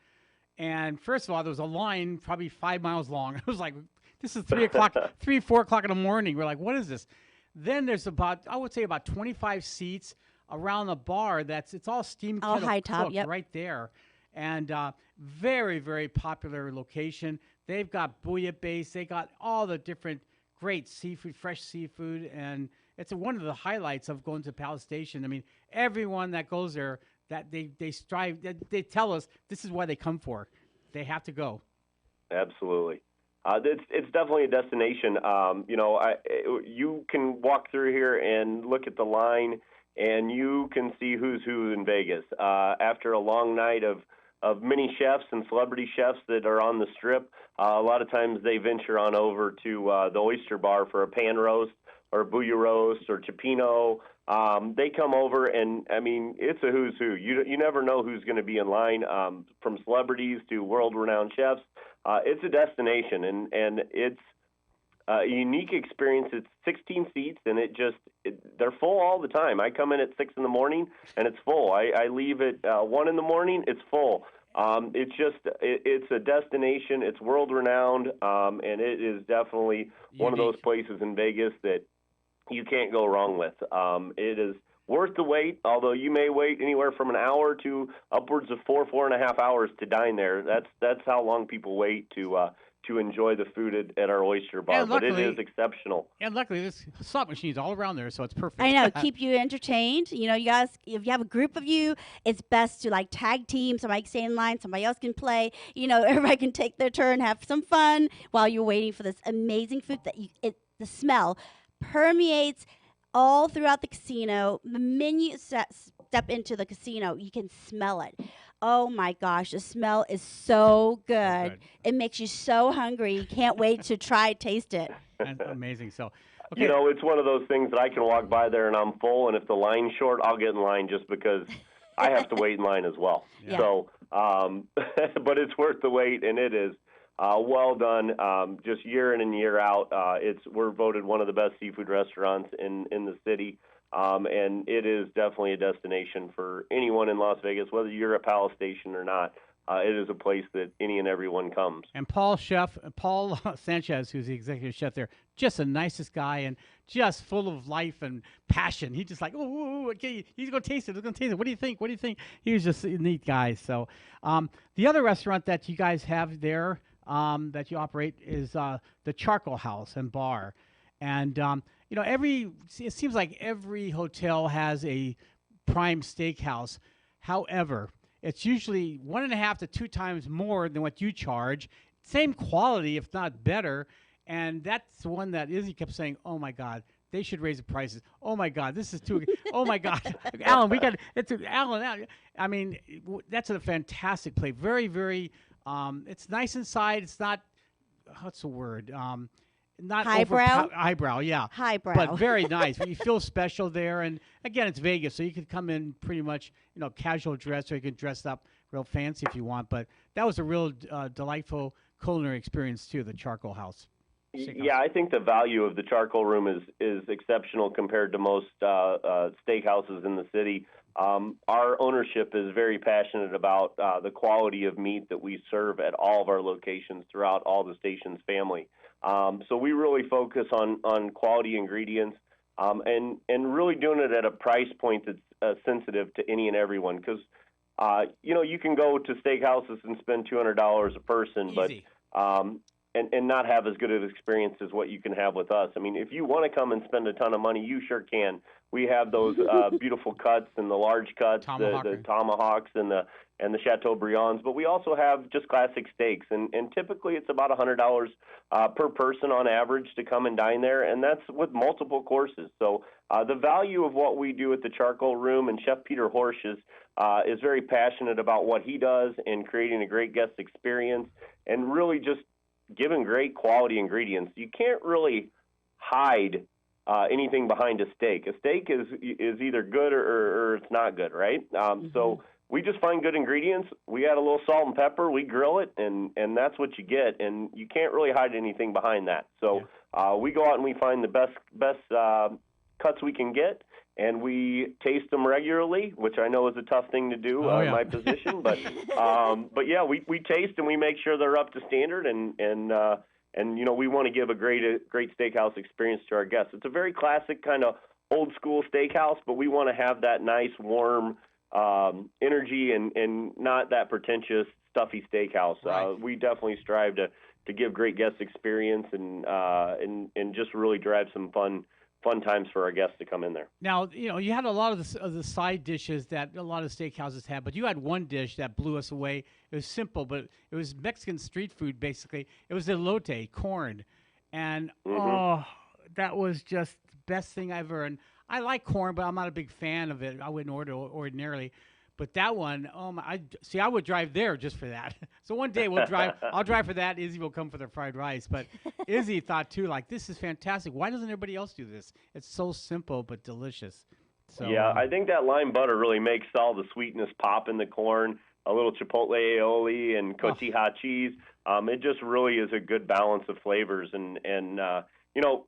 [SPEAKER 2] And first of all, there was a line probably 5 miles long. I was like, this is 4 o'clock in the morning. We're like, what is this? Then there's about 25 seats around the bar. It's all steam kettle
[SPEAKER 3] high top,
[SPEAKER 2] cooked right there. And very, very popular location. They've got bouillabaisse. They got all the different great seafood, fresh seafood. And it's one of the highlights of going to Palace Station. I mean, everyone that goes there, that they strive, they tell us this is why they come for. They have to go. Absolutely.
[SPEAKER 4] It's definitely a destination. You can walk through here and look at the line, and you can see who's who in Vegas. After a long night of many chefs and celebrity chefs that are on the Strip, a lot of times they venture on over to the Oyster Bar for a pan roast or a bouillon roast or cioppino. They come over, and, I mean, it's a who's who. You never know who's going to be in line, from celebrities to world-renowned chefs. It's a destination, and it's a unique experience. It's 16 seats, and they're full all the time. I come in at 6 in the morning, and it's full. I leave at 1 in the morning, it's full. It's a destination. It's world-renowned, and it is definitely one of those places in Vegas that you can't go wrong with. worth the wait, although you may wait anywhere from an hour to upwards of 4.5 hours to dine there. That's how long people wait to enjoy the food at our oyster bar, but it is exceptional.
[SPEAKER 2] And luckily, there's slot machines all around there, so it's perfect.
[SPEAKER 3] I know, keep you entertained. You know, you guys, if you have a group of you, it's best to like tag team. Somebody can stay in line, somebody else can play. You know, everybody can take their turn, have some fun while you're waiting for this amazing food that the smell permeates all throughout the casino. The minute you step into the casino, you can smell it. Oh my gosh, the smell is so good. It makes you so hungry. You can't wait to taste it.
[SPEAKER 2] That's amazing. So,
[SPEAKER 4] you know, it's one of those things that I can walk by there and I'm full, and if the line's short, I'll get in line just because I have to wait in line as well.
[SPEAKER 3] Yeah.
[SPEAKER 4] So, but it's worth the wait, and it is. Well done. Just year in and year out, we're voted one of the best seafood restaurants in the city. And it is definitely a destination for anyone in Las Vegas, whether you're at Palace Station or not. It is a place that any and everyone comes.
[SPEAKER 2] And Paul Sanchez, who's the executive chef there, just the nicest guy and just full of life and passion. He's just like, okay, he's going to taste it. He's going to taste it. What do you think? What do you think? He was just a neat guy. So the other restaurant that you guys have there that you operate is the Charcoal House and Bar. And you know, it seems like every hotel has a prime steakhouse. However, it's usually 1.5 to 2 times more than what you charge. Same quality, if not better. And that's the one that Izzy kept saying, oh, my God, they should raise the prices. Oh, my God, this is too – oh, my God. Alan, Alan. I mean, that's a fantastic place. Very, very it's nice inside. It's not – what's the word? Not
[SPEAKER 3] highbrow?
[SPEAKER 2] Highbrow, yeah.
[SPEAKER 3] Highbrow.
[SPEAKER 2] But very nice. You feel special there. And, again, it's Vegas, so you could come in pretty much, you know, casual dress, or you could dress up real fancy if you want. But that was a real delightful culinary experience, too, the Charcoal House.
[SPEAKER 4] Yeah, I think the value of the charcoal room is exceptional compared to most steakhouses in the city. Our ownership is very passionate about the quality of meat that we serve at all of our locations throughout all the station's family. So we really focus on quality ingredients and really doing it at a price point that's sensitive to any and everyone. Because, you know, you can go to steakhouses and spend $200 a person,
[SPEAKER 2] Easy.
[SPEAKER 4] but and not have as good of an experience as what you can have with us. I mean, if you want to come and spend a ton of money, you sure can. We have those beautiful cuts and the large cuts, the tomahawks and the Chateaubriands, but we also have just classic steaks, and typically it's about $100 per person on average to come and dine there, and that's with multiple courses. So the value of what we do at the Charcoal Room, and Chef Peter Horsch is very passionate about what he does in creating a great guest experience and really just giving great quality ingredients. You can't really hide anything behind a steak. A steak is either good or it's not good, right? So we just find good ingredients. We add a little salt and pepper. We grill it, and that's what you get. And you can't really hide anything behind that. So we go out and we find the best cuts we can get, and we taste them regularly, which I know is a tough thing to do in my position. But yeah, we taste and we make sure they're up to standard, and you know, we want to give a great steakhouse experience to our guests. It's a very classic kind of old school steakhouse, but we want to have that nice warm energy and not that pretentious stuffy steakhouse.
[SPEAKER 2] Right.
[SPEAKER 4] We definitely strive to give great guest experience and just really drive some fun times for our guests to come in there.
[SPEAKER 2] Now, you know, you had a lot of the side dishes that a lot of steakhouses have, but you had one dish that blew us away. It was simple, but it was Mexican street food, basically. It was elote, corn. And, that was just the best thing I've ever. And I like corn, but I'm not a big fan of it. I wouldn't order ordinarily. But that one, I would drive there just for that. So one day I'll drive for that. Izzy will come for the fried rice. But Izzy thought too, like, this is fantastic. Why doesn't everybody else do this? It's so simple but delicious. So,
[SPEAKER 4] yeah, I think that lime butter really makes all the sweetness pop in the corn. A little chipotle aioli and cotija cheese. It just really is a good balance of flavors, and you know,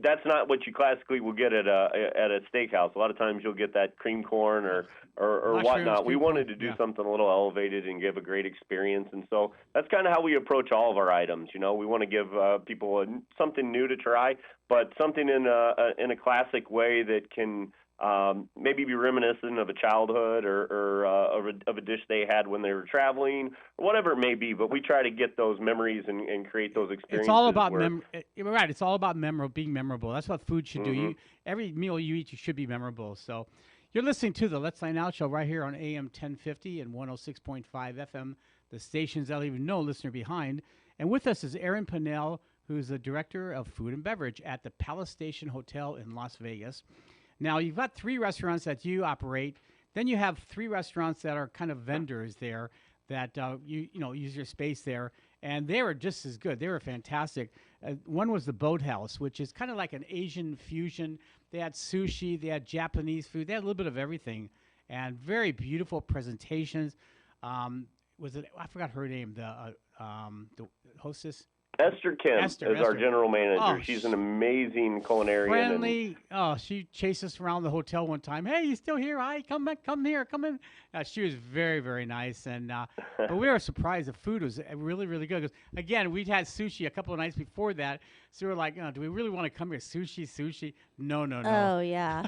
[SPEAKER 4] that's not what you classically will get at a steakhouse. A lot of times you'll get that cream corn or whatnot. We wanted to do something a little elevated and give a great experience, and so that's kind of how we approach all of our items. You know, we want to give people something new to try, but something in a classic way that can maybe be reminiscent of a childhood or of a dish they had when they were traveling, or whatever it may be. But we try to get those memories and create those experiences.
[SPEAKER 2] It's all about right. It's all about being memorable. That's what food should do.
[SPEAKER 4] Mm-hmm.
[SPEAKER 2] Every meal you eat, you should be memorable. So you're listening to the Let's Dine Out show right here on AM 1050 and 106.5 FM, the stations that leave no listener behind. And with us is Aaron Pinnell, who's the director of food and beverage at the Palace Station Hotel in Las Vegas. Now, you've got 3 restaurants that you operate. Then you have 3 restaurants that are kind of vendors there that you use your space there. And they were just as good. They were fantastic. One was the Boathouse, which is kind of like an Asian fusion. They had sushi. They had Japanese food. They had a little bit of everything. And very beautiful presentations. I forgot her name, the hostess?
[SPEAKER 4] Esther Kim is our general manager.
[SPEAKER 2] Oh,
[SPEAKER 4] she's an amazing culinarian.
[SPEAKER 2] Friendly. She chased us around the hotel one time. Hey, you still here? Hi, come back, come here, come in. She was very, very nice. And but we were surprised. The food was really, really good. 'Cause, again, we'd had sushi a couple of nights before that. So we were like, do we really want to come here? Sushi? No.
[SPEAKER 3] Oh, yeah.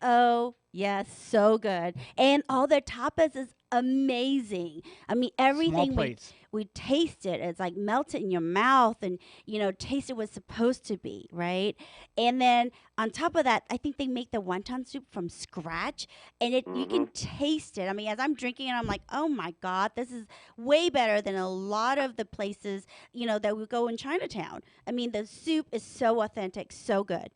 [SPEAKER 3] Oh, yes, so good. And all their tapas is amazing. I mean, everything we tasted, it's like melted in your mouth and, tasted was supposed to be, right? And then on top of that, I think they make the wonton soup from scratch, and you can taste it. I mean, as I'm drinking it, I'm like, oh my God, this is way better than a lot of the places, that we go in Chinatown. I mean, the soup is so authentic, so good.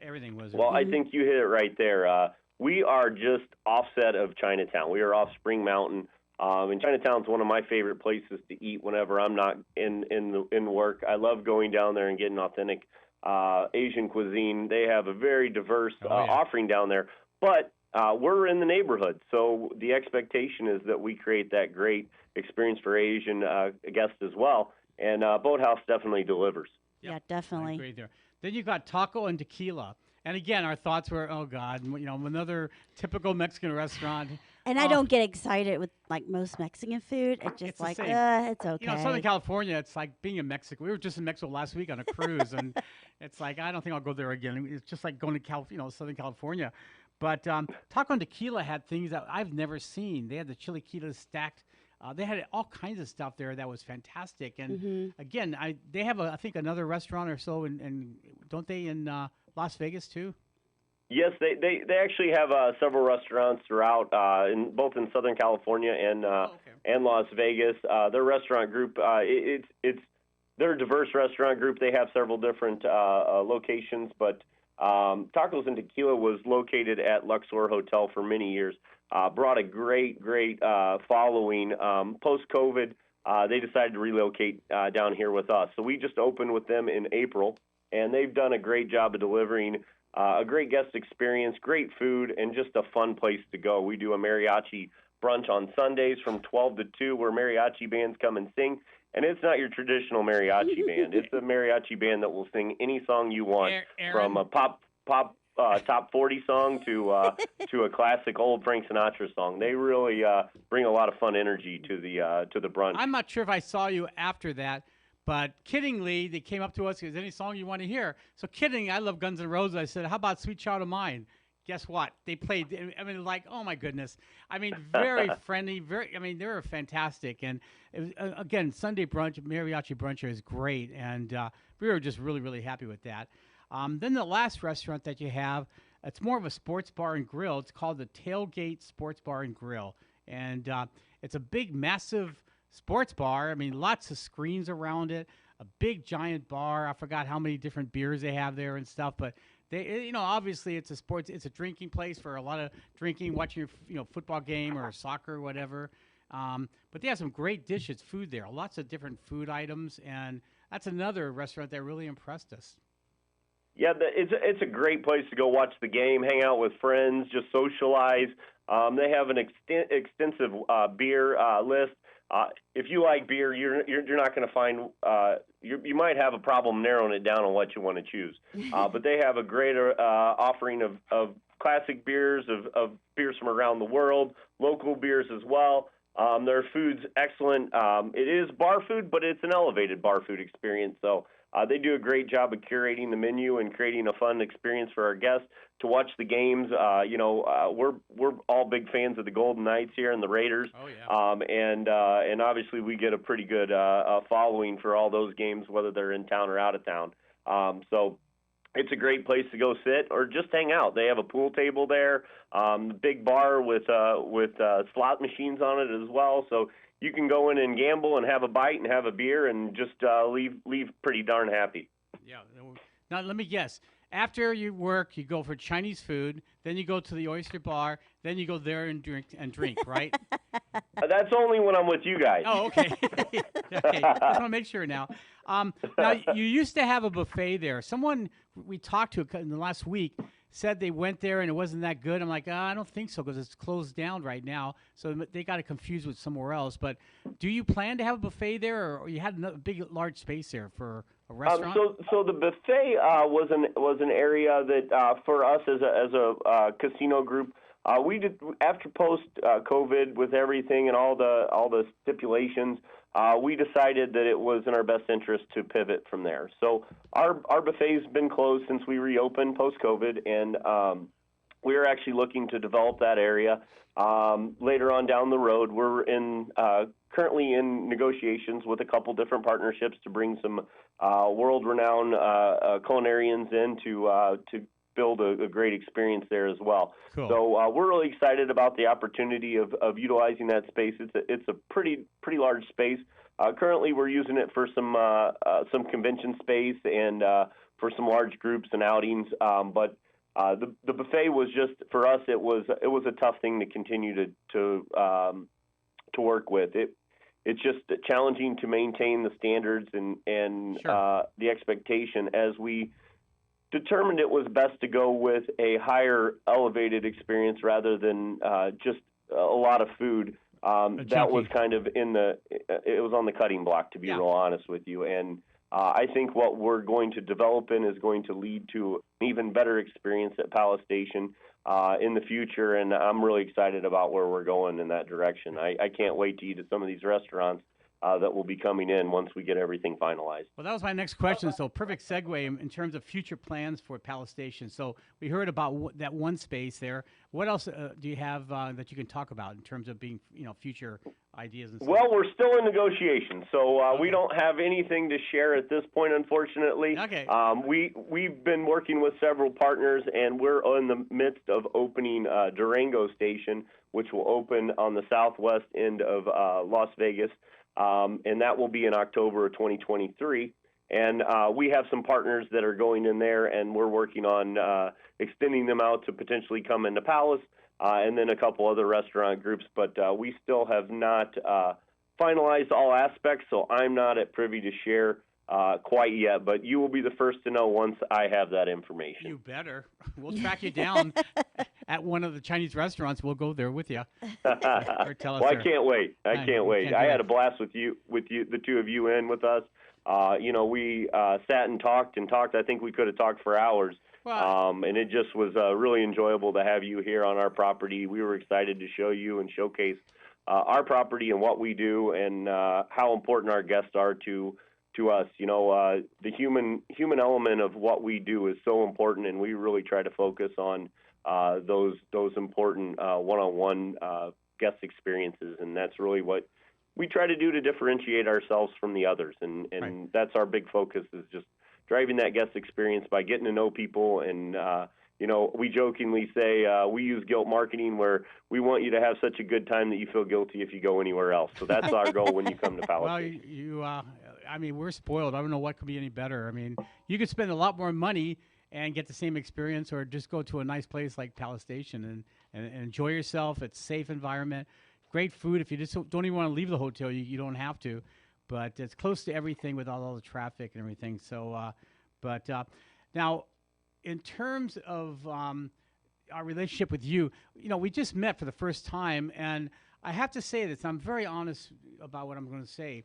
[SPEAKER 2] Everything was.
[SPEAKER 4] Well, I think you hit it right there. We are just offset of Chinatown. We are off Spring Mountain. And Chinatown's one of my favorite places to eat whenever I'm not in work. I love going down there and getting authentic Asian cuisine. They have a very diverse offering down there. But we're in the neighborhood, so the expectation is that we create that great experience for Asian guests as well. And Boathouse definitely delivers.
[SPEAKER 2] Yep.
[SPEAKER 3] Yeah, definitely.
[SPEAKER 2] I agree there. Then you got taco and tequila. And again, our thoughts were, oh God, another typical Mexican restaurant.
[SPEAKER 3] And I don't get excited with like most Mexican food. It's like, it's okay.
[SPEAKER 2] Southern California, it's like being in Mexico. We were just in Mexico last week on a cruise, and it's like I don't think I'll go there again. It's just like going to Southern California. But Taco and Tequila had things that I've never seen. They had the chilaquiles stacked. They had all kinds of stuff there that was fantastic. And again, they have I think another restaurant or so, and don't they in Las Vegas too?
[SPEAKER 4] Yes, they actually have several restaurants throughout, both in Southern California and Las Vegas. Their restaurant group, they're a diverse restaurant group. They have several different locations, but Tacos and Tequila was located at Luxor Hotel for many years. Brought a great following. Post-COVID, they decided to relocate down here with us. So we just opened with them in April, and they've done a great job of delivering a great guest experience, great food, and just a fun place to go. We do a mariachi brunch on Sundays from 12 to 2 where mariachi bands come and sing. And it's not your traditional mariachi band. It's a mariachi band that will sing any song you want, from a pop top 40 song to a classic old Frank Sinatra song. They really bring a lot of fun energy to the brunch.
[SPEAKER 2] I'm not sure if I saw you after that, but kiddingly, they came up to us. Is any song you want to hear? So kidding, I love Guns N' Roses. I said, how about Sweet Child of Mine? Guess what? They played. I mean, like, oh my goodness. I mean, very friendly. They were fantastic. And it was, again, Sunday brunch, mariachi brunch is great, and we were just really, really happy with that. Then the last restaurant that you have, it's more of a sports bar and grill. It's called the Tailgate Sports Bar and Grill, and it's a big, massive sports bar. I mean, lots of screens around it. A big, giant bar. I forgot how many different beers they have there and stuff, but. They, obviously it's a drinking place for a lot of drinking, watching your, football game or soccer or whatever. But they have some great dishes, food there, lots of different food items, and that's another restaurant that really impressed us.
[SPEAKER 4] Yeah, it's a great place to go watch the game, hang out with friends, just socialize. They have an extensive beer list. If you like beer, you're not going to find you might have a problem narrowing it down on what you want to choose. But they have a great offering of classic beers, of beers from around the world, local beers as well. Their food's excellent. It is bar food, but it's an elevated bar food experience. So They do a great job of curating the menu and creating a fun experience for our guests to watch the games. We're all big fans of the Golden Knights here and the Raiders.
[SPEAKER 2] Oh, yeah.
[SPEAKER 4] And obviously we get a pretty good following for all those games, whether they're in town or out of town. So it's a great place to go sit or just hang out. They have a pool table there, big bar with slot machines on it as well. So you can go in and gamble and have a bite and have a beer and just leave pretty darn happy.
[SPEAKER 2] Yeah. Now, let me guess. After you work, you go for Chinese food, then you go to the oyster bar, then you go there and drink, right?
[SPEAKER 4] That's only when I'm with you guys.
[SPEAKER 2] Oh, okay. Okay, just want to make sure now. Now, you used to have a buffet there. Someone we talked to in the last week said they went there and it wasn't that good. I'm like, I don't think so because it's closed down right now. So they got it confused with somewhere else. But do you plan to have a buffet there, or you had a large space there for a restaurant?
[SPEAKER 4] So the buffet was an area that for us as a casino group, we did after post COVID with everything and all the stipulations. We decided that it was in our best interest to pivot from there. So our buffet's been closed since we reopened post-COVID, and we are actually looking to develop that area later on down the road. We're currently in negotiations with a couple different partnerships to bring some world-renowned culinarians in to build a great experience there as well.
[SPEAKER 2] Cool.
[SPEAKER 4] So we're really excited about the opportunity of utilizing that space. It's a pretty large space. Currently, we're using it for some convention space and for some large groups and outings. But the buffet was just, for us, it was a tough thing to continue to work with. It's just challenging to maintain the standards and
[SPEAKER 2] Sure.
[SPEAKER 4] The expectation as we determined it was best to go with a higher elevated experience rather than just a lot of food. That was kind of it was on the cutting block, to be real honest with you. And I think what we're going to develop in is going to lead to an even better experience at Palace Station in the future. And I'm really excited about where we're going in that direction. I can't wait to eat at some of these restaurants that will be coming in once we get everything finalized.
[SPEAKER 2] Well, that was my next question. So perfect segue in terms of future plans for Palace Station. So we heard about that one space there. What else do you have that you can talk about in terms of being, future ideas and stuff?
[SPEAKER 4] Well, we're still in negotiations, so we don't have anything to share at this point, unfortunately.
[SPEAKER 2] Okay.
[SPEAKER 4] We've been working with several partners, and we're in the midst of opening Durango Station, which will open on the southwest end of Las Vegas. And that will be in October of 2023. And we have some partners that are going in there, and we're working on extending them out to potentially come into Palace, and then a couple other restaurant groups. But we still have not finalized all aspects, so I'm not at privy to share quite yet. But you will be the first to know once I have that information.
[SPEAKER 2] You better. We'll track you down at one of the Chinese restaurants. We'll go there with you. Or tell us.
[SPEAKER 4] Well, I can't wait. I can't wait. I had a blast with you, the two of you in with us. We sat and talked. I think we could have talked for hours.
[SPEAKER 2] Well,
[SPEAKER 4] and it just was really enjoyable to have you here on our property. We were excited to show you and showcase our property and what we do and how important our guests are to us. The human element of what we do is so important, and we really try to focus on those important one-on-one guest experiences, and that's really what we try to do to differentiate ourselves from the others. And
[SPEAKER 2] Right.
[SPEAKER 4] That's our big focus, is just driving that guest experience by getting to know people. And we jokingly say we use guilt marketing, where we want you to have such a good time that you feel guilty if you go anywhere else. So that's our goal when you come to Palace.
[SPEAKER 2] Well, we're spoiled. I don't know what could be any better. You could spend a lot more money and get the same experience, or just go to a nice place like Palace Station and enjoy yourself. It's a safe environment, great food. If you just don't even want to leave the hotel, you don't have to. But it's close to everything with all the traffic and everything. So, now, in terms of our relationship with you, we just met for the first time, and I have to say this. I'm very honest about what I'm going to say.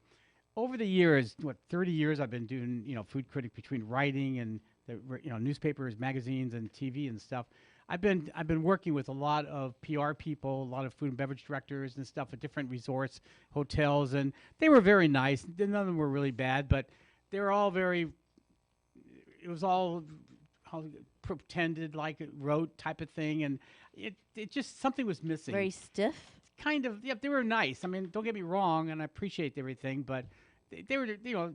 [SPEAKER 2] Over the years, 30 years, I've been doing, food critic, between writing and the, newspapers, magazines, and TV and stuff. I've been working with a lot of PR people, a lot of food and beverage directors and stuff at different resorts, hotels, and they were very nice. None of them were really bad, but they were all very it was all how pretended like it wrote type of thing, and it just something was missing.
[SPEAKER 3] Very stiff.
[SPEAKER 2] Kind of, yeah. They were nice. I mean, don't get me wrong, and I appreciate everything, but they were,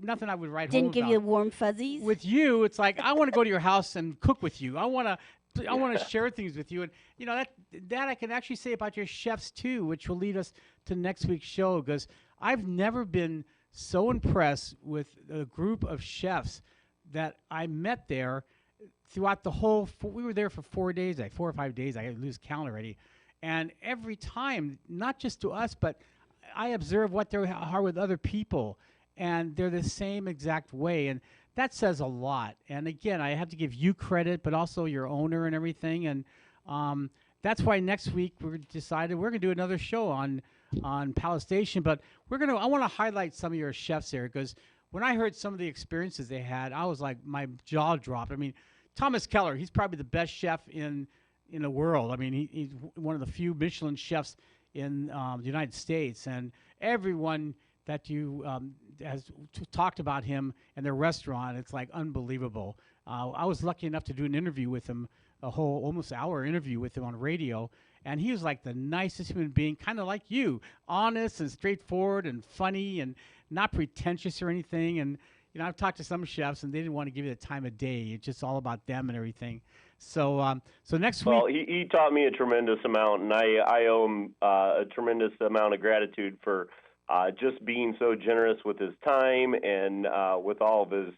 [SPEAKER 2] nothing I would write home
[SPEAKER 3] Didn't give
[SPEAKER 2] about.
[SPEAKER 3] you warm fuzzies.
[SPEAKER 2] With you, it's like I want to go to your house and cook with you. I want to share things with you, and that I can actually say about your chefs too, which will lead us to next week's show, because I've never been so impressed with a group of chefs that I met there throughout the whole. We were there for 4 days, 4 or 5 days. I lose count already. And every time, not just to us, but I observe what they are with other people, and they're the same exact way. And that says a lot. And again, I have to give you credit, but also your owner and everything. And that's why next week we decided we're going to do another show on Palace Station. But I want to highlight some of your chefs there, because when I heard some of the experiences they had, I was like, my jaw dropped. I mean, Thomas Keller, he's probably the best chef in the world. I mean, he's one of the few Michelin chefs in the United States, and everyone that you has talked about him and their restaurant, it's like unbelievable. I was lucky enough to do an interview with him, a whole almost hour interview with him on radio, and he was like the nicest human being, kind of like you, honest and straightforward and funny and not pretentious or anything. And I've talked to some chefs, and they didn't want to give you the time of day. It's just all about them and everything. So next week.
[SPEAKER 4] Well, he taught me a tremendous amount, and I owe him a tremendous amount of gratitude for just being so generous with his time and with all of his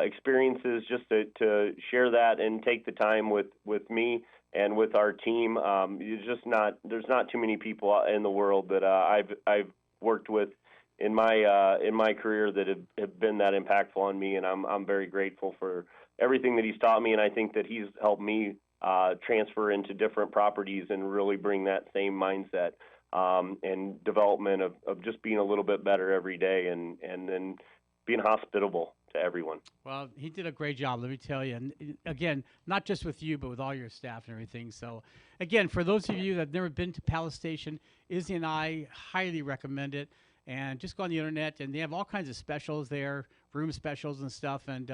[SPEAKER 4] experiences, just to share that and take the time with me and with our team. There's not too many people in the world that I've worked with in my career that have been that impactful on me, and I'm very grateful for everything that he's taught me, and I think that he's helped me transfer into different properties and really bring that same mindset and development of just being a little bit better every day, and then being hospitable to everyone.
[SPEAKER 2] Well, he did a great job, let me tell you. And again, not just with you, but with all your staff and everything. So again, for those of you that have never been to Palace Station, Izzy and I highly recommend it. And just go on the internet, and they have all kinds of specials there, room specials and stuff, and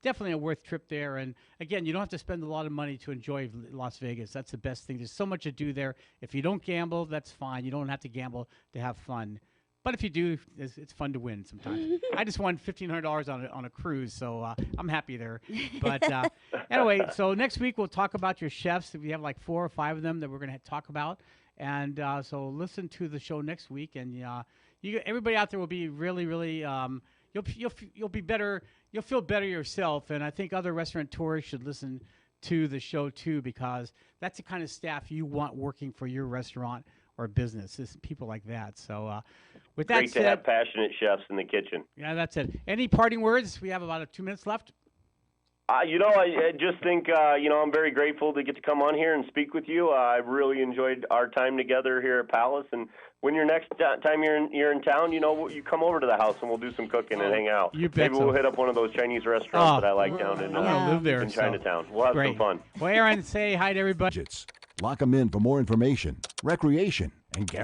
[SPEAKER 2] definitely a worth trip there. And again, you don't have to spend a lot of money to enjoy Las Vegas. That's the best thing. There's so much to do there. If you don't gamble, that's fine. You don't have to gamble to have fun. But if you do, it's fun to win sometimes. I just won $1,500 on a cruise, so I'm happy there. But anyway, so next week we'll talk about your chefs. We have like 4 or 5 of them that we're going to talk about. And so listen to the show next week, and everybody out there will be really, really. You'll be better. You'll feel better yourself, and I think other restaurateurs should listen to the show too, because that's the kind of staff you want working for your restaurant or business. Is people like that. So, with that said,
[SPEAKER 4] great to have passionate chefs in the kitchen.
[SPEAKER 2] Yeah, that's it. Any parting words? We have about 2 minutes left.
[SPEAKER 4] I just think, I'm very grateful to get to come on here and speak with you. I really enjoyed our time together here at Palace. And when you're next time you're in town, you come over to the house and we'll do some cooking and hang out.
[SPEAKER 2] You bet.
[SPEAKER 4] Maybe we'll hit up one of those Chinese restaurants that I like down in,
[SPEAKER 2] I'm gonna live there,
[SPEAKER 4] in Chinatown. We'll have some fun.
[SPEAKER 2] Well, Aaron, say hi to everybody.
[SPEAKER 1] Lock them in for more information, recreation, and